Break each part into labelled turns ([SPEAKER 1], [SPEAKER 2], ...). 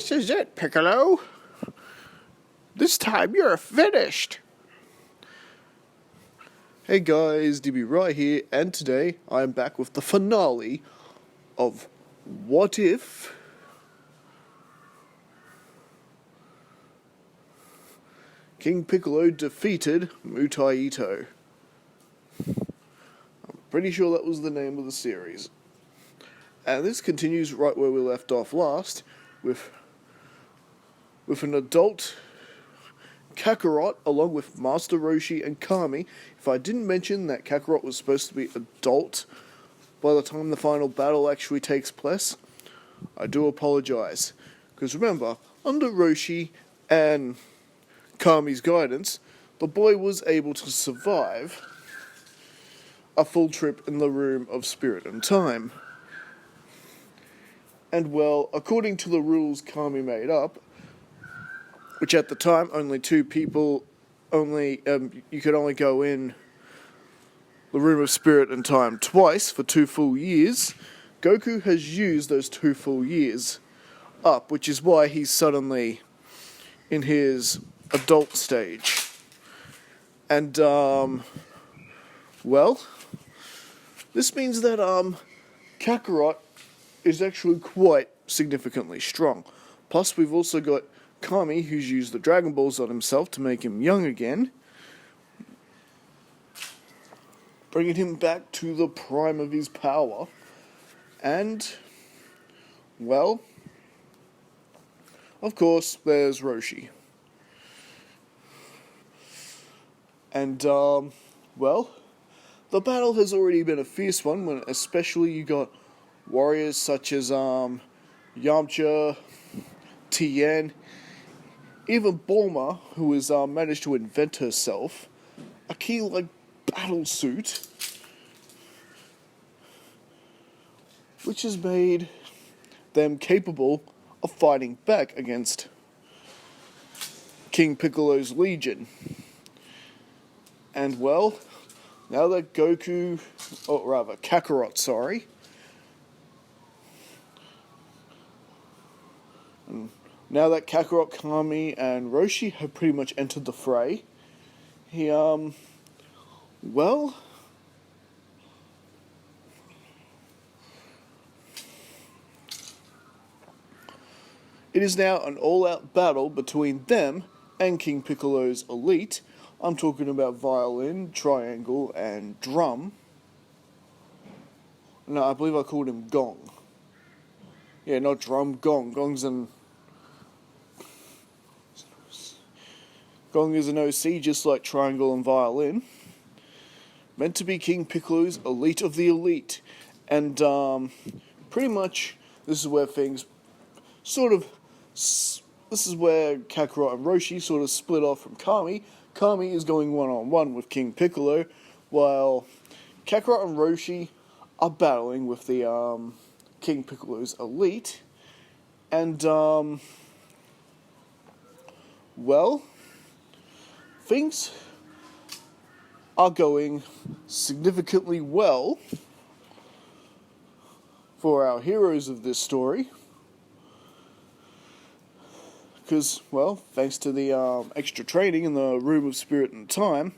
[SPEAKER 1] This is it, Piccolo. This time you're finished. Hey guys, DB Right here, and today I am back with the finale of What If King Piccolo defeated Mutaito. I'm pretty sure that was the name of the series. And this continues right where we left off last, with an adult Kakarot along with Master Roshi and Kami. If I didn't mention that Kakarot was supposed to be adult by the time the final battle actually takes place, I do apologize. Because remember, under Roshi and Kami's guidance, the boy was able to survive a full trip in the Room of Spirit and Time. And well, according to the rules Kami made up, which at the time only two people, you could only go in the Room of Spirit and Time twice for 2 full years, Goku has used those 2 full years up, which is why he's suddenly in his adult stage. And, well, this means that, Kakarot is actually quite significantly strong. Plus, we've also got Kami, who's used the Dragon Balls on himself to make him young again, bringing him back to the prime of his power. And, well, of course, there's Roshi. And, well, the battle has already been a fierce one, when especially you got warriors such as Yamcha, Tien, even Bulma, who has managed to invent herself a key-like battle suit, which has made them capable of fighting back against King Piccolo's Legion. And well, now that Kakarot, now that Kakarot, Kami, and Roshi have pretty much entered the fray, he, well, it is now an all-out battle between them and King Piccolo's elite. I'm talking about violin, triangle, and drum. No, I believe I called him gong. Yeah, not drum, gong. Gong is an OC, just like triangle and violin. Meant to be King Piccolo's elite of the elite. And, pretty much, this is where things this is where Kakarot and Roshi sort of split off from Kami. Kami is going one-on-one with King Piccolo, while Kakarot and Roshi are battling with the, King Piccolo's elite. And, well, things are going significantly well for our heroes of this story. Because, well, thanks to the extra training in the Room of Spirit and Time,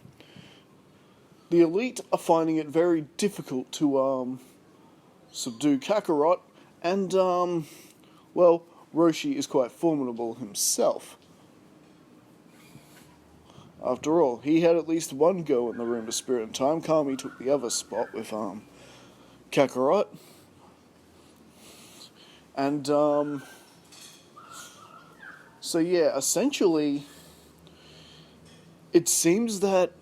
[SPEAKER 1] the elite are finding it very difficult to subdue Kakarot, and, well, Roshi is quite formidable himself. After all, he had at least one go in the Room of Spirit and Time. Kami took the other spot with Kakarot. And, so yeah, essentially, it seems that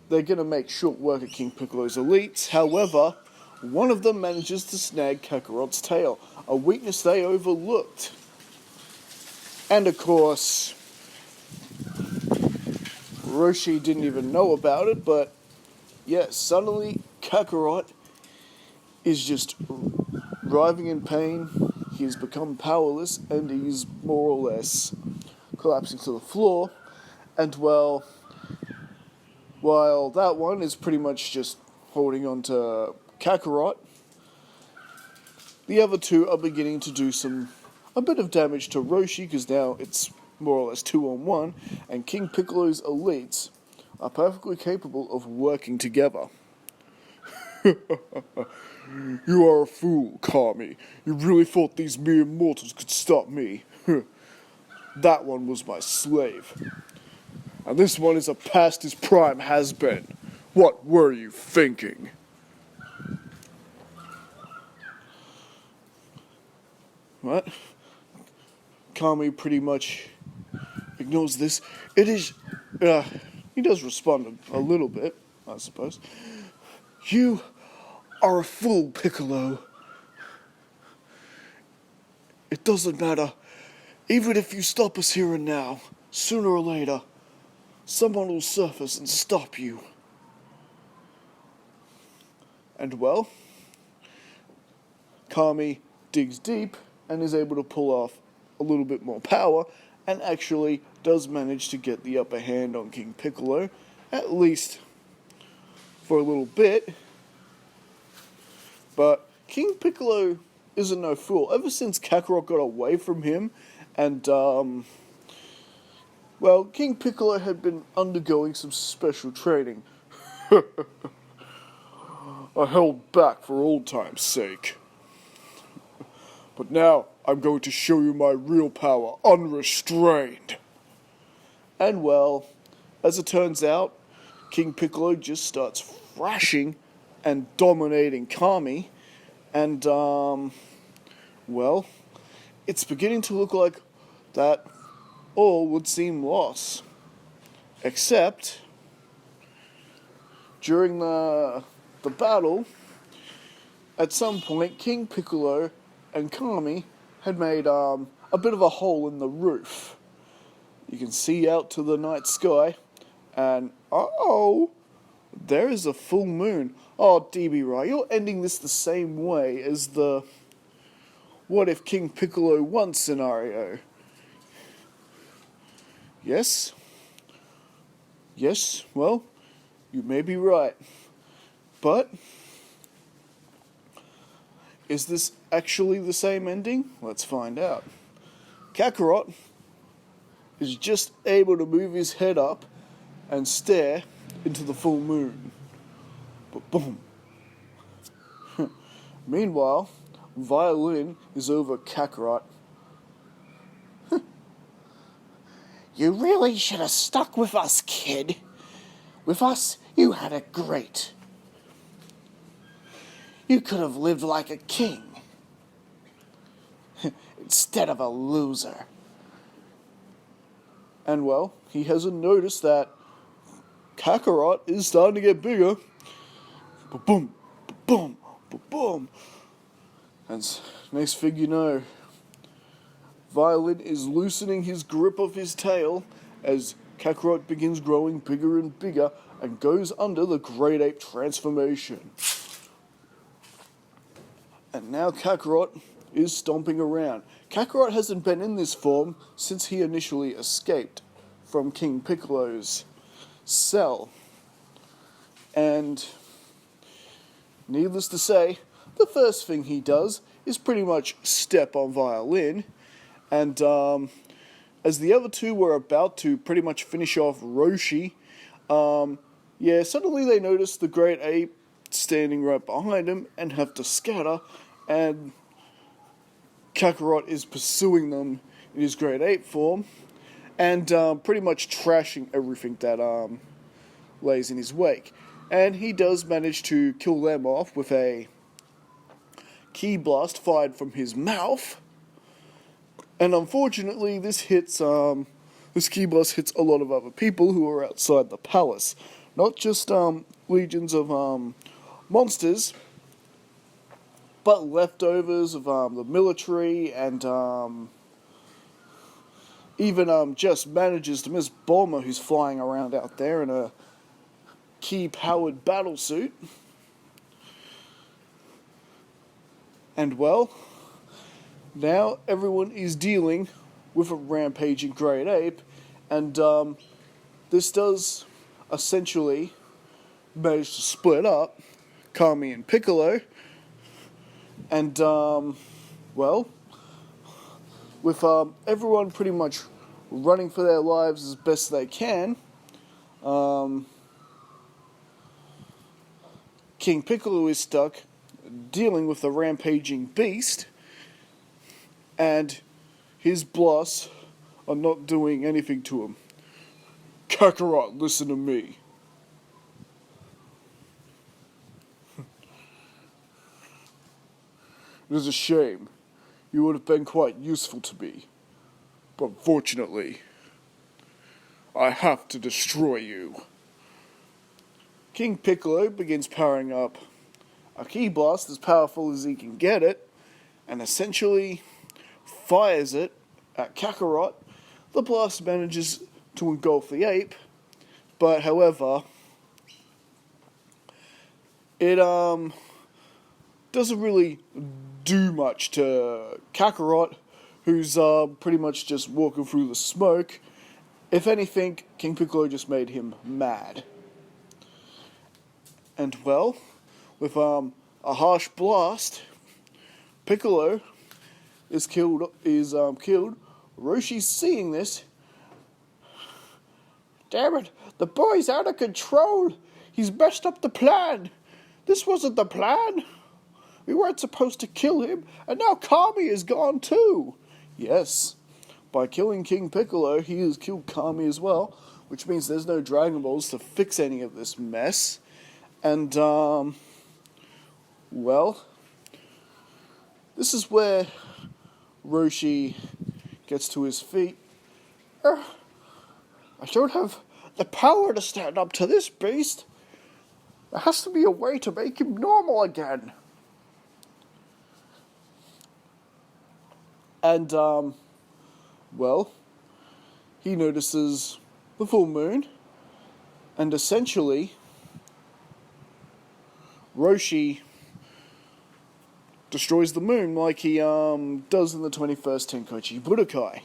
[SPEAKER 1] they're going to make short work of King Piccolo's elites. However, one of them manages to snag Kakarot's tail, a weakness they overlooked. And of course, Roshi didn't even know about it, but yes, suddenly Kakarot is just writhing in pain. He's become powerless, and he's more or less collapsing to the floor. And well, while that one is pretty much just holding on to Kakarot, the other two are beginning to do some a bit of damage to Roshi, because now it's more or less 2-on-1, and King Piccolo's elites are perfectly capable of working together. You are a fool, Kami. You really thought these mere mortals could stop me? That one was my slave. And this one is a past his prime has-been. What were you thinking? What? Kami pretty much ignores this. It is... he does respond a little bit, I suppose. You are a fool, Piccolo. It doesn't matter. Even if you stop us here and now, sooner or later, someone will surface and stop you. And well, Kami digs deep and is able to pull off a little bit more power, and actually does manage to get the upper hand on King Piccolo, at least for a little bit. But King Piccolo isn't no fool. Ever since Kakarot got away from him, and well, King Piccolo had been undergoing some special training. I held back for old time's sake. But now I'm going to show you my real power, unrestrained. And well, as it turns out, King Piccolo just starts thrashing and dominating Kami, and well, it's beginning to look like that all would seem lost. Except during the battle, at some point, King Piccolo and Kami had made a bit of a hole in the roof. You can see out to the night sky, and there is a full moon. Oh, DB Right, you're ending this the same way as the what if King Piccolo won scenario. Yes, well, you may be right. But is this actually the same ending? Let's find out. Kakarot is just able to move his head up and stare into the full moon. But boom. Meanwhile, Violin is over Kakarot. You really should have stuck with us, kid. With us, you had it great. You could have lived like a king instead of a loser. And well, he hasn't noticed that Kakarot is starting to get bigger. Ba-boom, ba-boom, ba-boom. And next thing you know, Violin is loosening his grip of his tail as Kakarot begins growing bigger and bigger and goes under the Great Ape transformation. And now Kakarot is stomping around. Kakarot hasn't been in this form since he initially escaped from King Piccolo's cell. And needless to say, the first thing he does is pretty much step on Violin. And as the other two were about to pretty much finish off Roshi, suddenly they notice the Great Ape standing right behind him and have to scatter, and Kakarot is pursuing them in his Great Ape form, and pretty much trashing everything that lays in his wake. And he does manage to kill them off with a ki blast fired from his mouth. And unfortunately, this ki blast hits a lot of other people who are outside the palace. Not just legions of monsters, but leftovers of the military, and even just manages to miss Bulma, who's flying around out there in a ki-powered battlesuit. And well, now everyone is dealing with a rampaging Great Ape, and this does essentially manage to split up Kami and Piccolo, and well, with everyone pretty much running for their lives as best they can, King Piccolo is stuck dealing with the rampaging beast, and his blasts are not doing anything to him. Kakarot, listen to me. It is a shame. You would have been quite useful to me. But unfortunately, I have to destroy you. King Piccolo begins powering up a Ki Blast as powerful as he can get it, and essentially fires it at Kakarot. The blast manages to engulf the ape, but however, it doesn't really do much to Kakarot, who's pretty much just walking through the smoke. If anything, King Piccolo just made him mad. And well, with a harsh blast, Piccolo is killed. Roshi's seeing this. Damn it! The boy's out of control. He's messed up the plan. This wasn't the plan. We weren't supposed to kill him, and now Kami is gone too. Yes, by killing King Piccolo, he has killed Kami as well, which means there's no Dragon Balls to fix any of this mess. And, well, this is where Roshi gets to his feet. I don't have the power to stand up to this beast. There has to be a way to make him normal again. And, well, he notices the full moon, and essentially, Roshi destroys the moon like he does in the 21st Tenkaichi Budokai.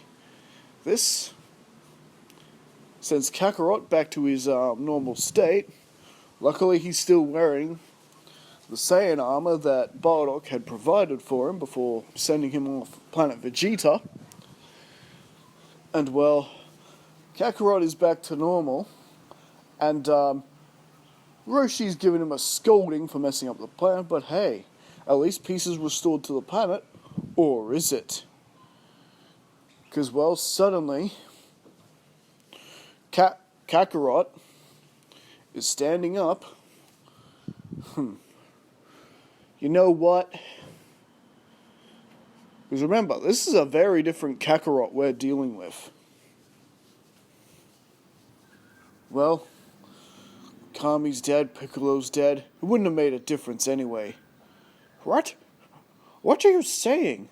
[SPEAKER 1] This sends Kakarot back to his normal state. Luckily, he's still wearing the Saiyan armor that Bardock had provided for him before sending him off planet Vegeta. And well, Kakarot is back to normal, and Roshi's giving him a scolding for messing up the planet, but hey, at least peace is restored to the planet, or is it? Because, well, suddenly, Kakarot is standing up. You know what? Because remember, this is a very different Kakarot we're dealing with. Well, Kami's dead, Piccolo's dead. It wouldn't have made a difference anyway. What? What are you saying?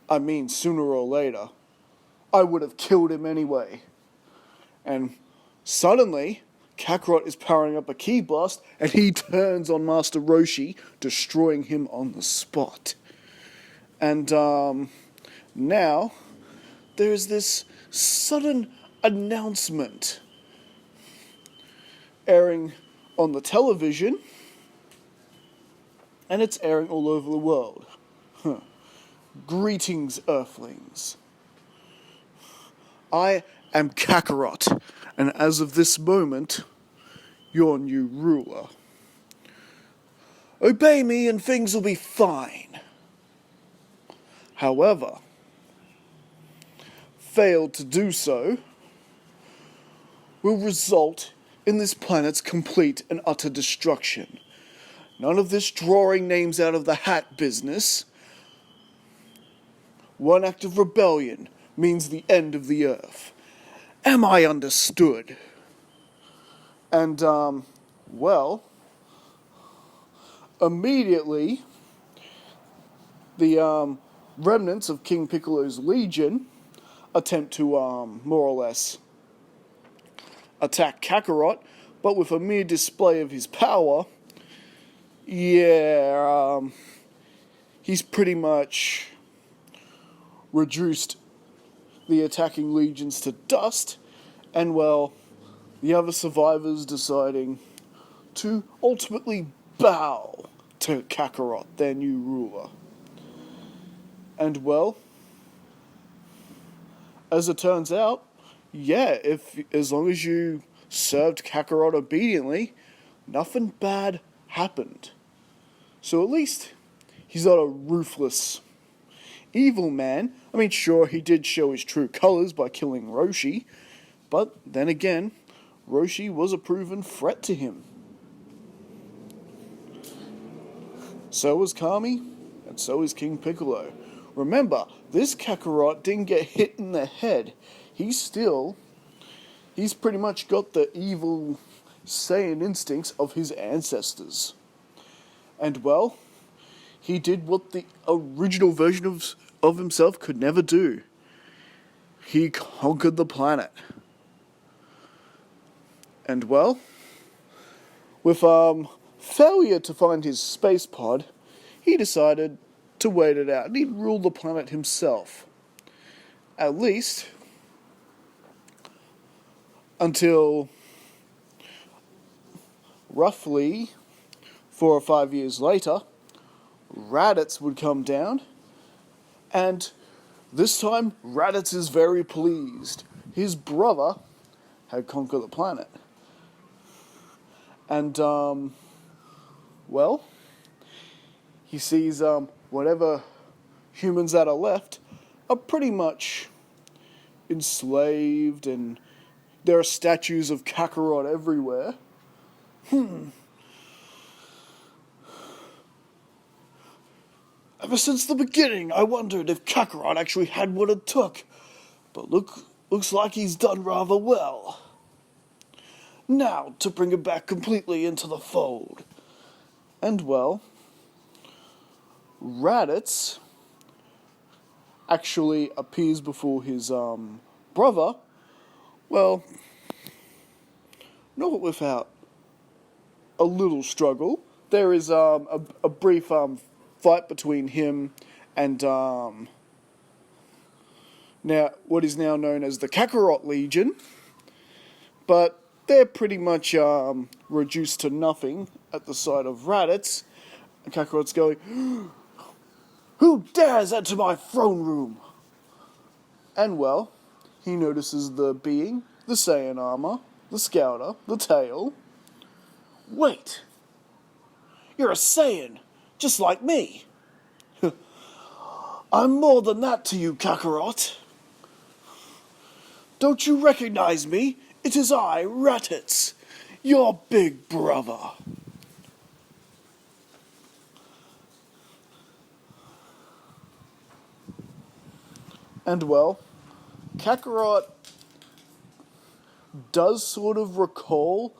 [SPEAKER 1] I mean, sooner or later, I would have killed him anyway. And suddenly, Kakarot is powering up a Ki Blast, and he turns on Master Roshi, destroying him on the spot. And now, there is this sudden announcement airing on the television, and it's airing all over the world. Greetings, Earthlings. I am Kakarot, and as of this moment, your new ruler. Obey me and things will be fine. However, failed to do so will result in this planet's complete and utter destruction. None of this drawing names out of the hat business. One act of rebellion means the end of the Earth. Am I understood? And, well, immediately, the remnants of King Piccolo's legion attempt to, more or less, attack Kakarot, but with a mere display of his power, he's pretty much reduced the attacking legions to dust, and well, the other survivors deciding to ultimately bow to Kakarot, their new ruler. And well, as it turns out, yeah, as long as you served Kakarot obediently, nothing bad happened. So at least he's not a ruthless, evil man. I mean, sure, he did show his true colours by killing Roshi, but then again, Roshi was a proven threat to him. So was Kami, and so is King Piccolo. Remember, this Kakarot didn't get hit in the head. He's pretty much got the evil Saiyan instincts of his ancestors. And well, he did what the original version of himself could never do. He conquered the planet. And well, with failure to find his space pod, he decided to wait it out, and he'd rule the planet himself. At least until roughly 4 or 5 years later, Raditz would come down, and this time Raditz is very pleased. His brother had conquered the planet. And, well, he sees whatever humans that are left are pretty much enslaved, and there are statues of Kakarot everywhere. Ever since the beginning, I wondered if Kakarot actually had what it took. But looks like he's done rather well. Now, to bring him back completely into the fold. And well, Raditz actually appears before his brother. Well, not without a little struggle. There is a brief fight between him and now what is now known as the Kakarot Legion, but they're pretty much reduced to nothing at the sight of Raditz. And Kakarot's going, "Who dares enter my throne room?" And well, he notices the being, the Saiyan armor, the scouter, the tail. Wait, you're a Saiyan, just like me. I'm more than that to you, Kakarot. Don't you recognize me? It is I, Raditz, your big brother. And well, Kakarot does sort of recall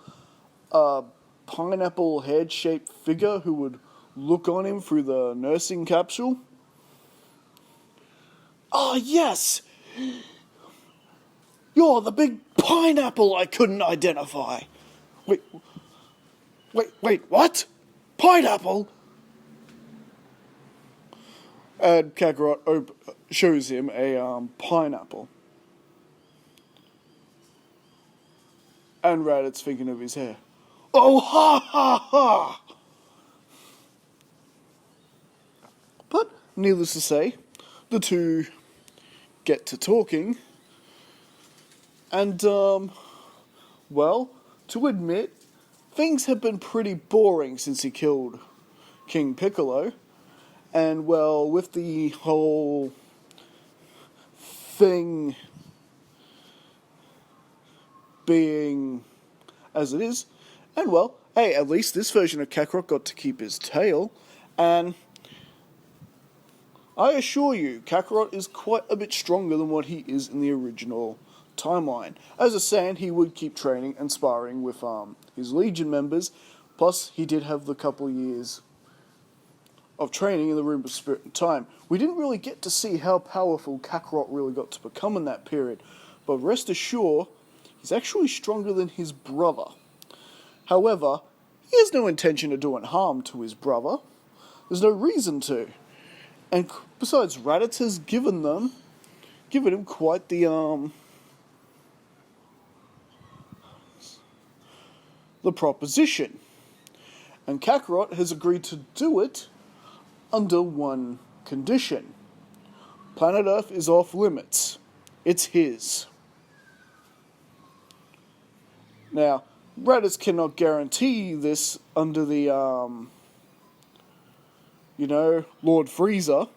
[SPEAKER 1] a pineapple head-shaped figure who would look on him through the nursing capsule. Ah, yes! You're the big pineapple I couldn't identify. Wait, what? Pineapple? And Kakarot shows him a pineapple. And Raditz thinking of his hair. Oh, ha, ha, ha! But, needless to say, the two get to talking. And, well, to admit, things have been pretty boring since he killed King Piccolo. And, well, with the whole thing being as it is, and, well, hey, at least this version of Kakarot got to keep his tail, and I assure you, Kakarot is quite a bit stronger than what he is in the original timeline. As a Saiyan, he would keep training and sparring with his Legion members, plus he did have the couple years of training in the Room of Spirit and Time. We didn't really get to see how powerful Kakarot really got to become in that period, but rest assured, he's actually stronger than his brother. However, he has no intention of doing harm to his brother. There's no reason to. And besides, Raditz has given him quite the proposition. And Kakarot has agreed to do it under one condition. Planet Earth is off limits. It's his. Now, Raditz cannot guarantee this under the, Lord Frieza,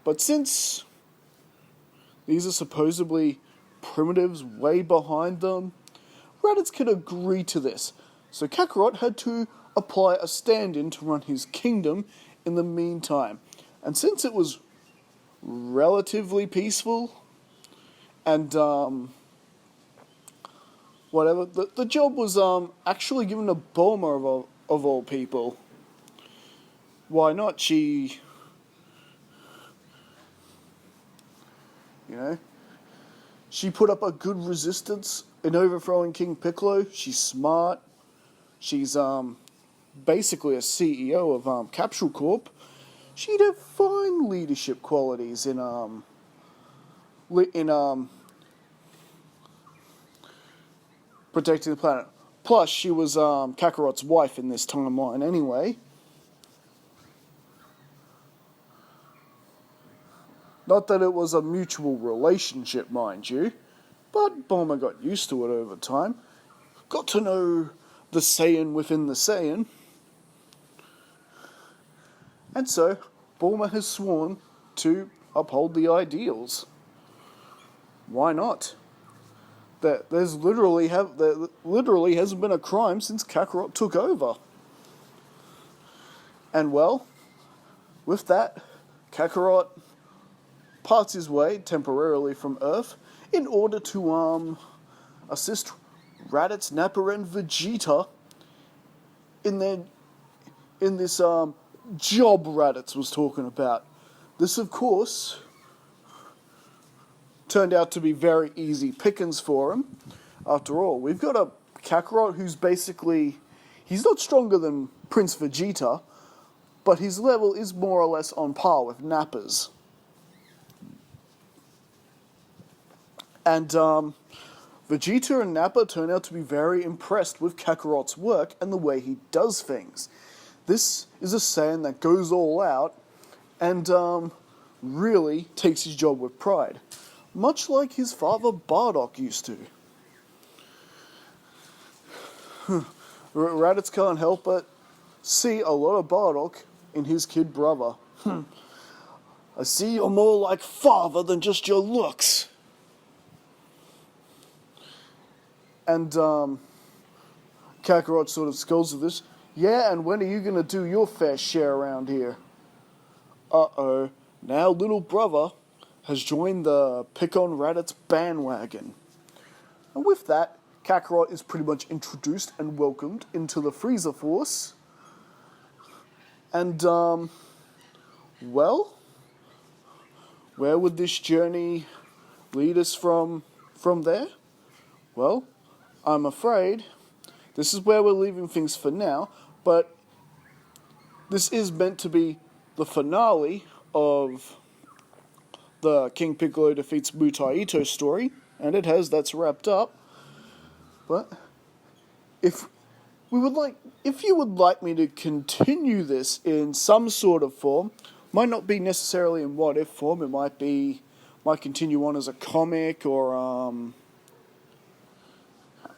[SPEAKER 1] but since these are supposedly primitives way behind them, Raditz can agree to this. So Kakarot had to apply a stand-in to run his kingdom in the meantime. And since it was relatively peaceful and the job was actually given to Bulma of all people. Why not? She put up a good resistance in overthrowing King Piccolo. She's smart. She's basically a CEO of Capsule Corp. She'd have fine leadership qualities in protecting the planet. Plus, she was Kakarot's wife in this timeline anyway. Not that it was a mutual relationship, mind you, but Bulma got used to it over time. Got to know the Saiyan within the Saiyan. And so, Bulma has sworn to uphold the ideals. Why not? There literally hasn't been a crime since Kakarot took over. And well, with that, Kakarot parts his way temporarily from Earth in order to assist Raditz, Nappa, and Vegeta in this job Raditz was talking about. This, of course, turned out to be very easy pickings for him. After all, we've got a Kakarot who's basically... He's not stronger than Prince Vegeta, but his level is more or less on par with Nappa's. And Vegeta and Nappa turn out to be very impressed with Kakarot's work and the way he does things. This is a Saiyan that goes all out and really takes his job with pride, much like his father Bardock used to. Raditz can't help but see a lot of Bardock in his kid brother. I see you're more like father than just your looks. And Kakarot sort of scolds at this. Yeah, and when are you going to do your fair share around here? Uh-oh, now little brother has joined the Pick on Raditz bandwagon. And with that, Kakarot is pretty much introduced and welcomed into the Frieza Force. And, well, where would this journey lead us from there? Well, I'm afraid this is where we're leaving things for now, but this is meant to be the finale of the King Piccolo defeats Mutaito story, and that's wrapped up. But if you would like me to continue this in some sort of form, might not be necessarily in what if form, it might continue on as a comic or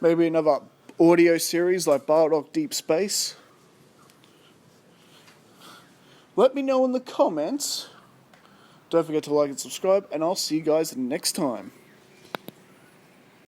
[SPEAKER 1] maybe another audio series like Bardock Deep Space. Let me know in the comments. Don't forget to like and subscribe, and I'll see you guys next time.